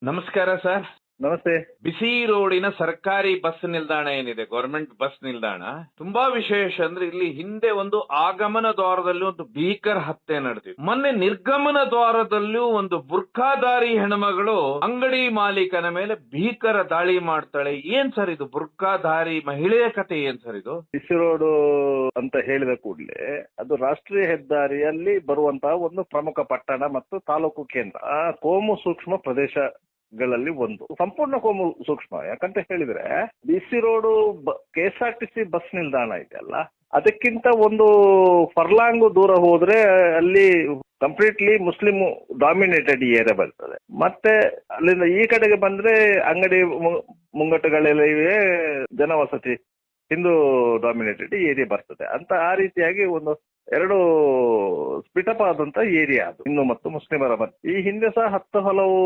ನಮಸ್ಕಾರ ಸರ್. ನಮಸ್ತೆ. ಬಿಸಿ ರೋಡಿನ ಸರ್ಕಾರಿ ಬಸ್ ನಿಲ್ದಾಣ ಏನಿದೆ, ಗವರ್ಮೆಂಟ್ ಬಸ್ ನಿಲ್ದಾಣ, ತುಂಬಾ ವಿಶೇಷ ಅಂದ್ರೆ ಇಲ್ಲಿ ಹಿಂದೆ ಒಂದು ಆಗಮನ ದ್ವಾರದಲ್ಲಿ ಒಂದು ಭೀಕರ ಹತ್ಯೆ ನಡೆದಿದೆ. ಮೊನ್ನೆ ನಿರ್ಗಮನ ದ್ವಾರದಲ್ಲೂ ಒಂದು ಬುರ್ಖಾಧಾರಿ ಹೆಣ್ಮಗಳು ಅಂಗಡಿ ಮಾಲೀಕನ ಮೇಲೆ ಭೀಕರ ದಾಳಿ ಮಾಡ್ತಾಳೆ. ಏನ್ ಸರ್ ಇದು ಬುರ್ಖಾಧಾರಿ ಮಹಿಳೆಯ ಕತೆ? ಏನ್ ಸರ್ ಇದು? ಬಿಸಿ ರೋಡ್ ಅಂತ ಹೇಳಿದ ಕೂಡಲೇ ಅದು ರಾಷ್ಟ್ರೀಯ ಹೆದ್ದಾರಿಯಲ್ಲಿ ಬರುವಂತಹ ಒಂದು ಪ್ರಮುಖ ಪಟ್ಟಣ ಮತ್ತು ತಾಲೂಕು ಕೇಂದ್ರ. ಕೋಮು ಸೂಕ್ಷ್ಮ ಪ್ರದೇಶಗಳಲ್ಲಿ ಒಂದು ಸಂಪೂರ್ಣ ಕೋಮು ಸೂಕ್ಷ್ಮ. ಯಾಕಂತ ಹೇಳಿದ್ರೆ ಬಿಸಿ ರೋಡ್ KSRTC ಬಸ್ ನಿಲ್ದಾಣ ಇದೆಯಲ್ಲ, ಅದಕ್ಕಿಂತ ಒಂದು ಫರ್ಲಾಂಗ್ ದೂರ ಹೋದ್ರೆ ಅಲ್ಲಿ ಕಂಪ್ಲೀಟ್ಲಿ ಮುಸ್ಲಿಂ ಡಾಮಿನೇಟೆಡ್ ಏರಿಯಾ ಬರ್ತದೆ. ಮತ್ತೆ ಅಲ್ಲಿಂದ ಈ ಕಡೆಗೆ ಬಂದ್ರೆ ಅಂಗಡಿ ಮುಂಗಟ್ಟುಗಳಿವೆ, ಜನವಸತಿ ಹಿಂದೂ ಡಾಮಿನೇಟೆಡ್ ಏರಿಯಾ ಬರ್ತದೆ ಅಂತ. ಆ ರೀತಿಯಾಗಿ ಒಂದು ಎರಡು ಸ್ಪಿಟಪ್ ಆದಂತ ಏರಿಯಾ ಅದು, ಹಿಂದೂ ಮತ್ತು ಮುಸ್ಲಿಮರ ಮಧ್ಯೆ. ಈ ಹಿಂದೆ ಸಹ ಹಲವು